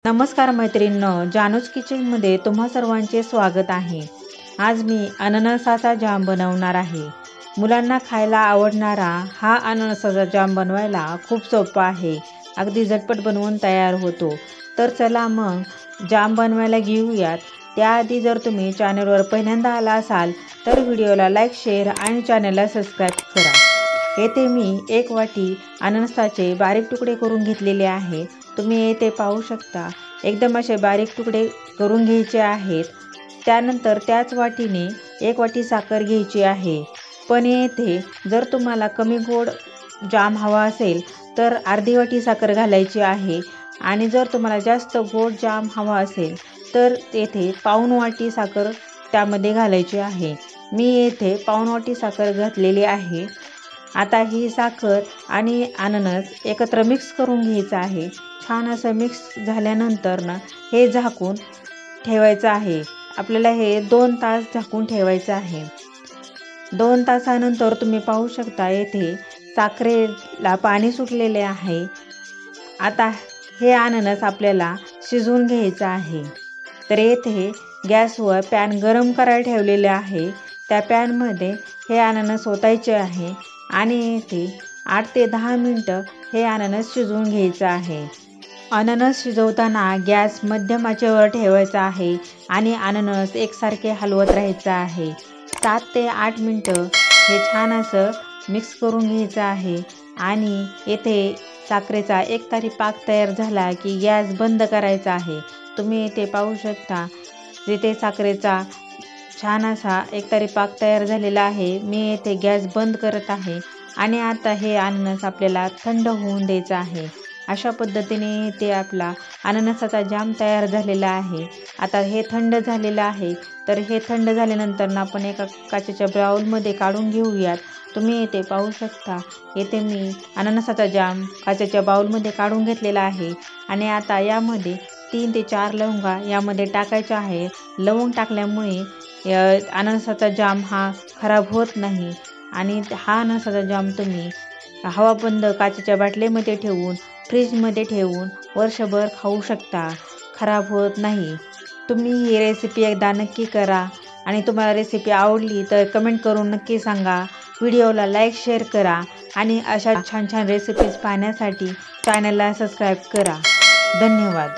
नमस्कार मैत्रिणींनो, जानूज किचनमध्ये तुम्हा सर्वांचे स्वागत आहे। आज मी अननसाचा जाम बनवणार आहे। मुलांना खायला आवडणारा हा अननसाचा जाम बनवायला खूप सोपा आहे। अगदी झटपट बनवून तयार होतो। तर चला मग जाम बनवायला घेऊयात। त्याआधी जर तुम्ही चॅनलवर पहिल्यांदा आला असाल तर व्हिडिओला लाईक, शेअर आणि चॅनलला सबस्क्राईब करा। येथे मी 1 वाटी अननसाचे बारीक तुकडे करून घेतलेले आहे। तुम्ही येथे पाहू शकता एकदम असे बारीक तुकडे करून घ्यायचे आहेत। त्यानंतर त्याच वाटीने 1 वाटी साखर घ्यायची आहे। पण येथे जर तुम्हाला कमी गोड जाम हवा असेल तर अर्धी वाटी साखर घालायची आहे आणि जर तुम्हाला जास्त गोड जाम हवा असेल तर येथे पाऊण वाटी साखर त्यामध्ये घालायची आहे। मी येथे पाऊण वाटी साखर घातलेली आहे। आता ही साखर आणि अननस एकत्र मिक्स करून घ्यायचं आहे। छान असं मिक्स झाल्यानंतर हे झाकून ठेवायचं आहे। आपल्याला हे 2 तास झाकून ठेवायचं आहे। 2 तासानंतर तुम्ही पाहू शकता येथे साखरेला पाणी सुटलेले आहे। आता हे अननस आपल्याला शिजवून घ्यायचं आहे। तर येथे गॅसवर पॅन गरम करायला ठेवलेले आहे। त्या पॅनमध्ये हे अननस ओतायचे आहे आणि येथे 8 ते 10 मिनिटं हे अननस शिजवून घ्यायचं आहे। अननस शिजवताना गॅस मध्यम आचेवर ठेवायचा आहे आणि अननस एकसारखे हलवत राहायचं आहे। 7 ते 8 मिनिटं हे छान असं मिक्स करून घ्यायचं आहे आणि येथे साखरेचा एकतारी पाक तयार झाला की गॅस बंद करायचा आहे। तुम्ही येथे पाहू शकता येथे साखरेचा छान असा एकतारी पाक तयार झालेला आहे। मी येथे गॅस बंद करत आहे आणि आता हे अननस आपल्याला थंड होऊन द्यायचं आहे। अशा पद्धतीने ते आपला अननसाचा जाम तयार झालेला आहे। आता हे थंड झालेलं आहे तर हे थंड झाल्यानंतर आपण एका काचेच्या बाउलमध्ये काढून घेऊयात। तुम्ही येथे पाहू शकता येथे मी अननसाचा जाम काचेच्या बाउलमध्ये काढून घेतलेला आहे आणि आता यामध्ये 3 ते 4 लवंगा यामध्ये टाकायच्या आहे। लवंग टाकल्यामुळे अननसाचा जाम हा खराब होत नाही आणि हा अननसाचा जाम तुम्ही हवाबंद काचेच्या बाटलीमध्ये ठेवून फ्रीजमध्ये ठेवून वर्षभर खाऊ शकता, खराब होत नाही। तुम्ही ही रेसिपी एकदा नक्की करा आणि तुम्हाला रेसिपी आवडली तर कमेंट करून नक्की सांगा। व्हिडिओला लाईक, शेअर करा आणि अशा छान छान रेसिपीज पाहण्यासाठी चॅनलला सबस्क्राईब करा। धन्यवाद।